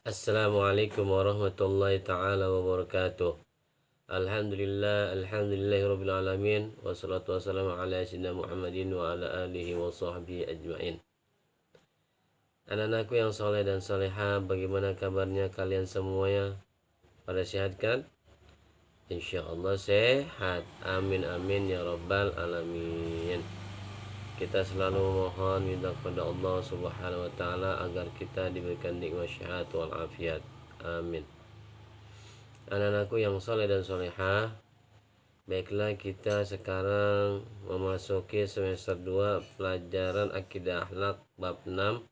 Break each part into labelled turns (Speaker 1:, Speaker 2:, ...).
Speaker 1: Assalamualaikum warahmatullahi ta'ala wabarakatuh. Alhamdulillahi rabbil alamin. Wassalatu wassalamu ala sayyidina Muhammadin wa ala alihi wa sahbihi ajma'in. Anak-anakku yang soleh dan soleha, bagaimana kabarnya kalian semuanya? Pada sehat kan? Insyaallah sehat. Amin amin ya rabbal alamin. Kita selalu mohon minta kepada Allah Subhanahu wa taala agar kita diberikan nikmat syahadat wal afiat. Amin. Anak-anakku yang soleh dan soleha, baiklah kita sekarang memasuki semester 2 pelajaran akidah akhlak bab 6,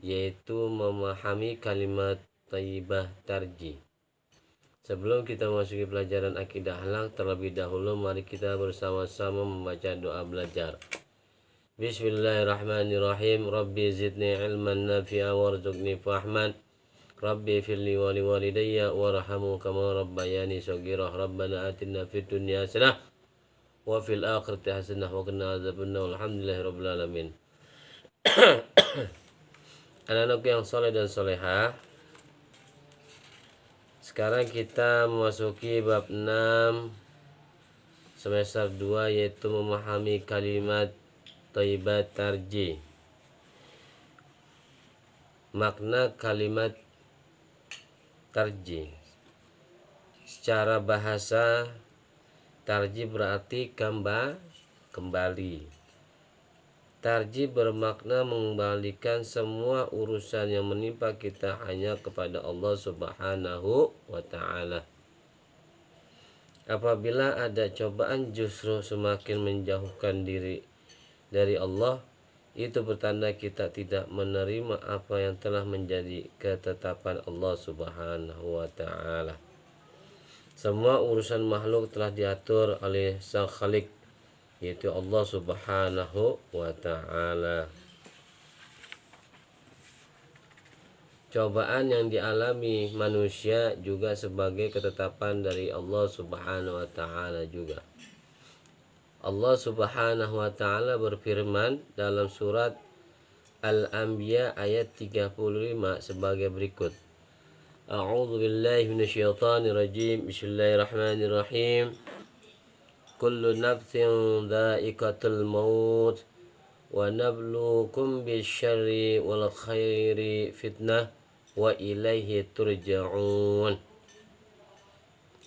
Speaker 1: yaitu memahami kalimat thayyibah tarjih. Sebelum kita memasuki pelajaran akidah akhlak, terlebih dahulu mari kita bersama-sama membaca doa belajar. Bismillahirrahmanirrahim. Rabbi zidni ilman nafi'a warzuqni fahman. Rabbi firli wa liwalidayya warhamhu kama rabbayani shaghira. Rabbana atina fid dunya hasanah wa fil akhirati hasanah wa qina adzabannar. Alhamdulillahi rabbil alamin. Anak-anak yang soleh dan soleha, sekarang kita memasuki bab 6 semester 2, yaitu memahami kalimat thayyibat tarjih. Makna kalimat tarjih secara bahasa, tarjih berarti kembali. Tarjih bermakna mengembalikan semua urusan yang menimpa kita hanya kepada Allah Subhanahu wa ta'ala. Apabila ada cobaan justru semakin menjauhkan diri dari Allah, itu bertanda kita tidak menerima apa yang telah menjadi ketetapan Allah Subhanahu wa ta'ala. Semua urusan makhluk telah diatur oleh Sang Khalik, yaitu Allah Subhanahu wa ta'ala. Cobaan yang dialami manusia juga sebagai ketetapan dari Allah Subhanahu wa ta'ala juga. Allah Subhanahu wa ta'ala berfirman dalam surat Al-Anbiya ayat 35 sebagai berikut. A'udzu billahi minasyaitonir rajim. Bismillahirrahmanirrahim. Kullu nafsin dha'iqatul maut wa nabluukum bisyarri wal khairi fitnah wa ilaihi turja'un.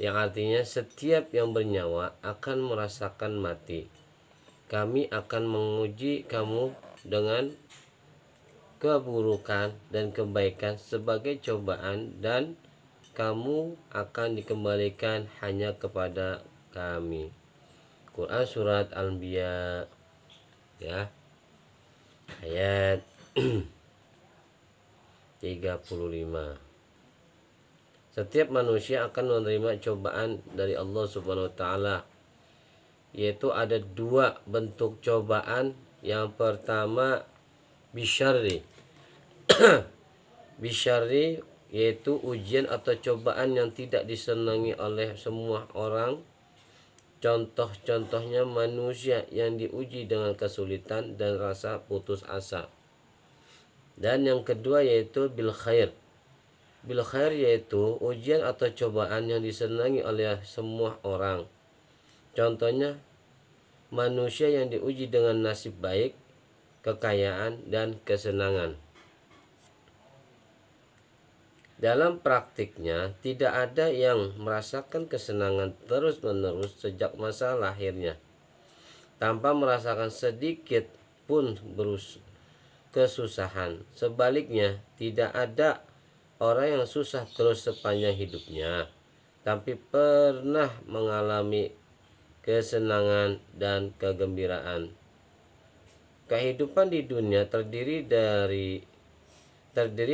Speaker 1: Yang artinya setiap yang bernyawa akan merasakan mati. Kami akan menguji kamu dengan keburukan dan kebaikan sebagai cobaan, dan kamu akan dikembalikan hanya kepada kami. Quran surat Al-Anbiya ya, ayat 35. Setiap manusia akan menerima cobaan dari Allah Subhanahu wa ta'ala, yaitu ada dua bentuk cobaan. Yang pertama bisyarri. Bisyarri yaitu ujian atau cobaan yang tidak disenangi oleh semua orang. Contoh-contohnya manusia yang diuji dengan kesulitan dan rasa putus asa. Dan yang kedua yaitu bil khair. Bil khair yaitu ujian atau cobaan yang disenangi oleh semua orang. Contohnya manusia yang diuji dengan nasib baik, kekayaan, dan kesenangan. Dalam praktiknya, tidak ada yang merasakan kesenangan terus-menerus sejak masa lahirnya, tanpa merasakan sedikit pun kesusahan. Sebaliknya, tidak ada orang yang susah terus sepanjang hidupnya, tapi pernah mengalami kesenangan dan kegembiraan. Kehidupan di dunia terdiri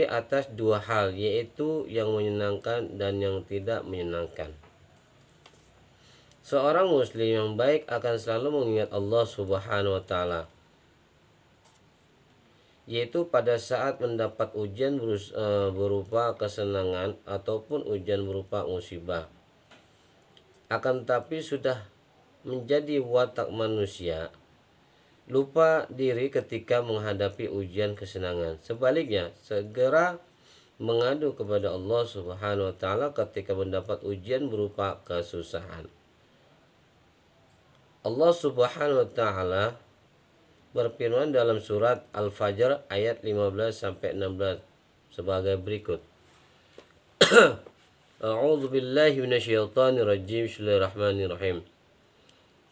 Speaker 1: atas dua hal, yaitu yang menyenangkan dan yang tidak menyenangkan. Seorang muslim yang baik akan selalu mengingat Allah Subhanahu wa ta'ala, yaitu pada saat mendapat ujian berupa kesenangan ataupun ujian berupa musibah. Akan tetapi sudah menjadi watak manusia lupa diri ketika menghadapi ujian kesenangan. Sebaliknya, segera mengadu kepada Allah Subhanahu wa taala ketika mendapat ujian berupa kesusahan. Allah Subhanahu wa taala berfirman dalam surat Al-Fajr ayat 15 sampai 16 sebagai berikut. A'udzu billahi minasyaitonir rajim. Bismillahirrahmanirrahim.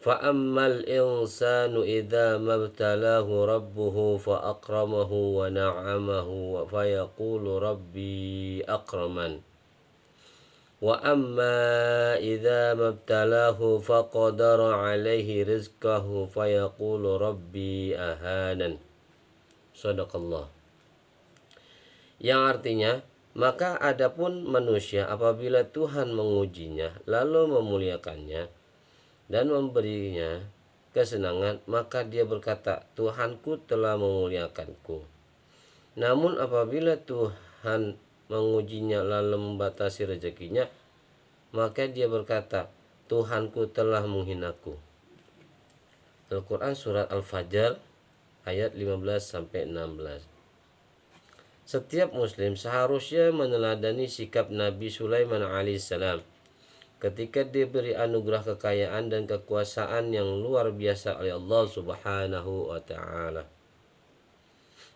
Speaker 1: فَأَمَّا الْإِنْسَانُ إِذَا مَا ابْتَلَاهُ رَبُّهُ فَأَكْرَمَهُ وَنَعَّمَهُ فَيَقُولُ رَبِّي أَكْرَمَنِ وَأَمَّا إِذَا مَا ابْتَلَاهُ فَقَدَرَ عَلَيْهِ رِزْقَهُ فَيَقُولُ رَبِّي أَهَانَنِ. Shadaqallah. Yang artinya, maka adapun manusia apabila Tuhan mengujinya lalu memuliakannya dan memberinya kesenangan, maka dia berkata, Tuhanku telah memuliakanku. Namun apabila Tuhan mengujinya lalu membatasi rezekinya, maka dia berkata, Tuhanku telah menghinaku. Al-Quran surat Al-Fajr ayat 15 sampai 16. Setiap muslim seharusnya meneladani sikap Nabi Sulaiman alaihissalam ketika diberi anugerah kekayaan dan kekuasaan yang luar biasa oleh Allah Subhanahu wa taala.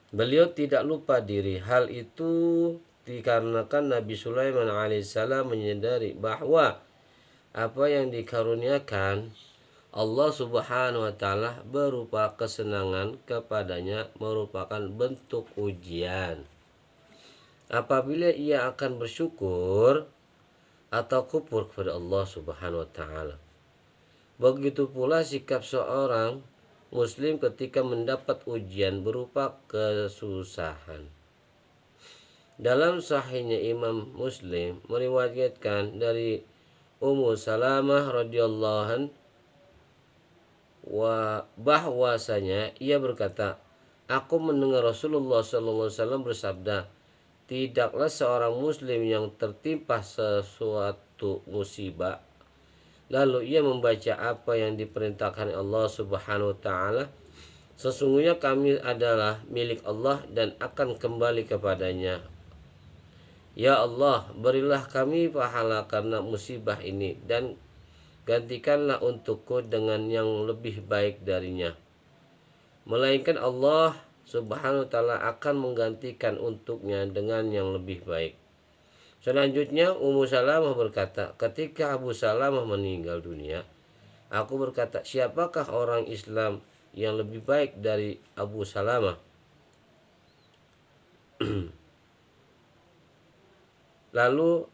Speaker 1: Beliau tidak lupa diri. Hal itu dikarenakan Nabi Sulaiman alaihissalam menyadari bahwa apa yang dikaruniakan Allah Subhanahu wa taala berupa kesenangan kepadanya merupakan bentuk ujian. Apabila ia akan bersyukur atau kufur kepada Allah Subhanahu wa taala. Begitu pula sikap seorang muslim ketika mendapat ujian berupa kesusahan. Dalam sahihnya Imam Muslim meriwayatkan dari Ummu Salamah radhiyallahu anha bahwasanya ia berkata, aku mendengar Rasulullah sallallahu alaihi wasallam bersabda, tidaklah seorang muslim yang tertimpa sesuatu musibah lalu ia membaca apa yang diperintahkan Allah Subhanahu wa taala, sesungguhnya kami adalah milik Allah dan akan kembali kepadanya. Ya Allah, berilah kami pahala karena musibah ini dan gantikanlah untukku dengan yang lebih baik darinya. Melainkan Allah Subhanahu wa taala akan menggantikan untuknya dengan yang lebih baik. Selanjutnya Ummu Salamah berkata, ketika Abu Salamah meninggal dunia, aku berkata, siapakah orang Islam yang lebih baik dari Abu Salamah? Lalu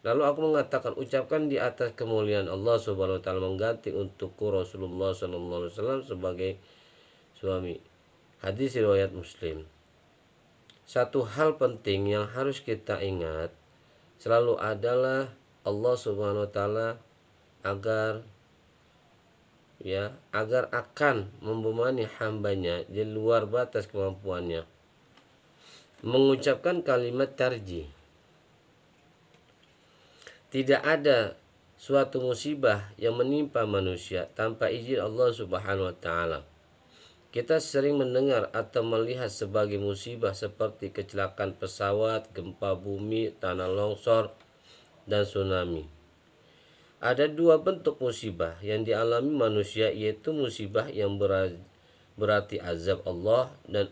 Speaker 1: aku mengatakan, ucapkan di atas kemuliaan Allah Subhanahu wa taala mengganti untukku Rasulullah sallallahu alaihi wasallam sebagai suami. Hadis riwayat Muslim. Satu hal penting yang harus kita ingat selalu adalah Allah Subhanahu wa taala agar akan membebani hambanya di luar batas kemampuannya. Mengucapkan kalimat tarjih. Tidak ada suatu musibah yang menimpa manusia tanpa izin Allah Subhanahu wa taala. Kita sering mendengar atau melihat sebagai musibah seperti kecelakaan pesawat, gempa bumi, tanah longsor, dan tsunami. Ada dua bentuk musibah yang dialami manusia, yaitu musibah yang berarti azab Allah dan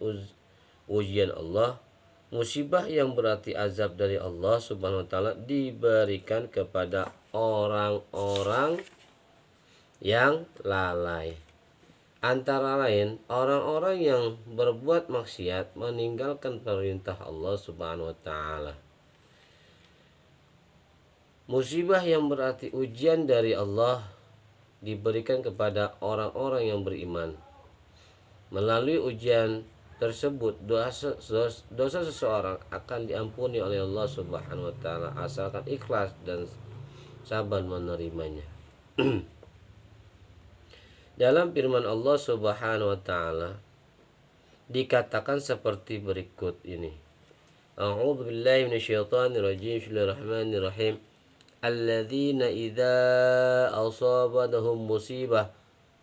Speaker 1: ujian Allah. Musibah yang berarti azab dari Allah Subhanahu wa taala diberikan kepada orang-orang yang lalai. Antara lain orang-orang yang berbuat maksiat, meninggalkan perintah Allah Subhanahu wa taala. Musibah yang berarti ujian dari Allah diberikan kepada orang-orang yang beriman. Melalui ujian tersebut dosa seseorang akan diampuni oleh Allah Subhanahu wa taala asalkan ikhlas dan sabar menerimanya. Dalam firman Allah Subhanahu wa taala dikatakan seperti berikut ini. A'udzu billahi minasyaitonir rajim. Bismillahirrahmanirrahim. Alladzina idza asabatuhum musibah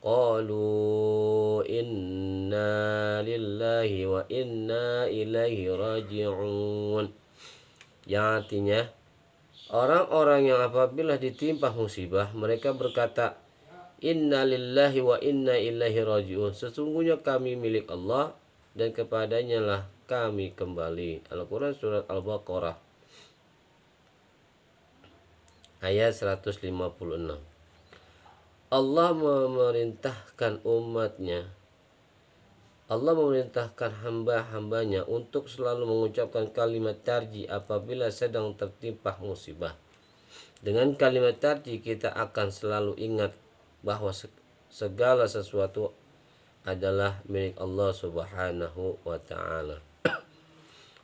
Speaker 1: qalu inna lillahi wa inna ilaihi raji'un. Yang artinya orang-orang yang apabila ditimpa musibah mereka berkata inna lillahi wa inna ilaihi raji'un, sesungguhnya kami milik Allah dan kepadanya lah kami kembali. Al-Quran surat Al-Baqarah ayat 156. Allah memerintahkan hamba-hambanya untuk selalu mengucapkan kalimat tarji apabila sedang tertimpa musibah. Dengan kalimat tarji kita akan selalu ingat bahwa segala sesuatu adalah milik Allah Subhanahu wa ta'ala.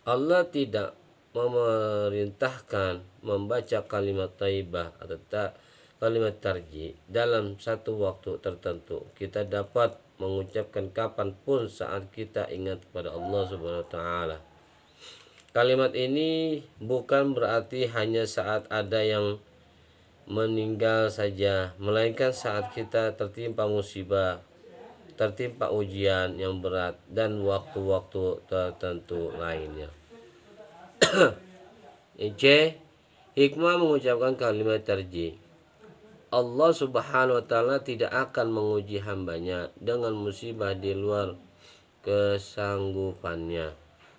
Speaker 1: Allah tidak memerintahkan membaca kalimat thayyibah atau kalimat tarji dalam satu waktu tertentu. Kita dapat mengucapkan kapanpun saat kita ingat kepada Allah Subhanahu wa ta'ala. Kalimat ini bukan berarti hanya saat ada yang meninggal saja, melainkan saat kita tertimpa musibah, tertimpa ujian yang berat, dan waktu-waktu tertentu lainnya. C. Hikmah mengucapkan kalimat tarji. Allah Subhanahu wa ta'ala tidak akan menguji hambanya dengan musibah di luar kesanggupannya.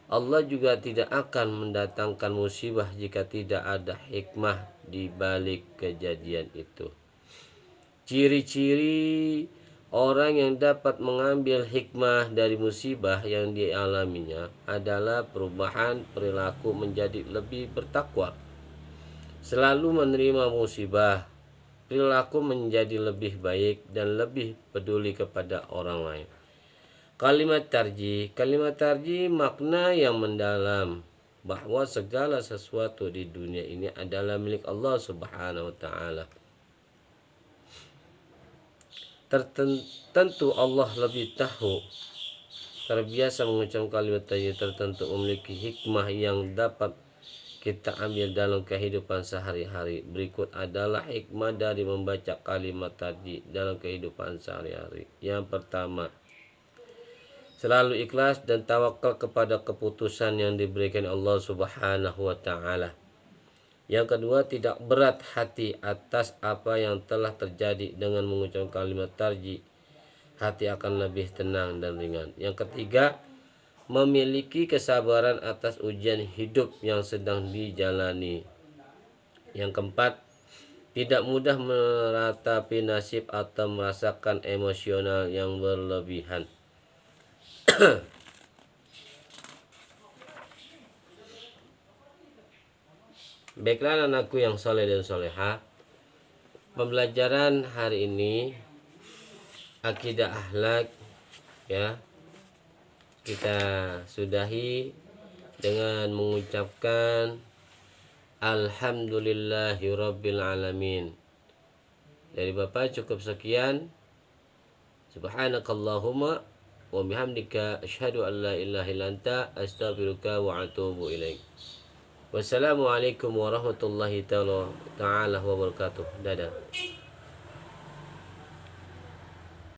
Speaker 1: Allah juga tidak akan mendatangkan musibah jika tidak ada hikmah di balik kejadian itu. Ciri-ciri orang yang dapat mengambil hikmah dari musibah yang dialaminya adalah perubahan perilaku menjadi lebih bertakwa, selalu menerima musibah, perilaku menjadi lebih baik dan lebih peduli kepada orang lain. Kalimat tarji makna yang mendalam bahwa segala sesuatu di dunia ini adalah milik Allah Subhanahu wa ta'ala. Tentu Allah lebih tahu. Terbiasa mengucapkan kalimat tarji tertentu memiliki hikmah yang dapat kita ambil dalam kehidupan sehari-hari. Berikut adalah hikmah dari membaca kalimat tarji dalam kehidupan sehari-hari. Yang pertama, selalu ikhlas dan tawakal kepada keputusan yang diberikan Allah Subhanahu wa ta'ala. Yang kedua, tidak berat hati atas apa yang telah terjadi. Dengan mengucapkan kalimat tarji, hati akan lebih tenang dan ringan. Yang ketiga, memiliki kesabaran atas ujian hidup yang sedang dijalani. Yang keempat, tidak mudah meratapi nasib atau merasakan emosional yang berlebihan. Baiklah anakku yang soleh dan soleha, pembelajaran hari ini akidah akhlak ya kita sudahi dengan mengucapkan alhamdulillahirabbil alamin. Dari Bapak cukup sekian. Subhanakallahumma wa bihamdika asyhadu an la ilaha illa anta astaghfiruka wa atubu ilaik. Wassalamualaikum warahmatullahi taala wabarakatuh. Dadah.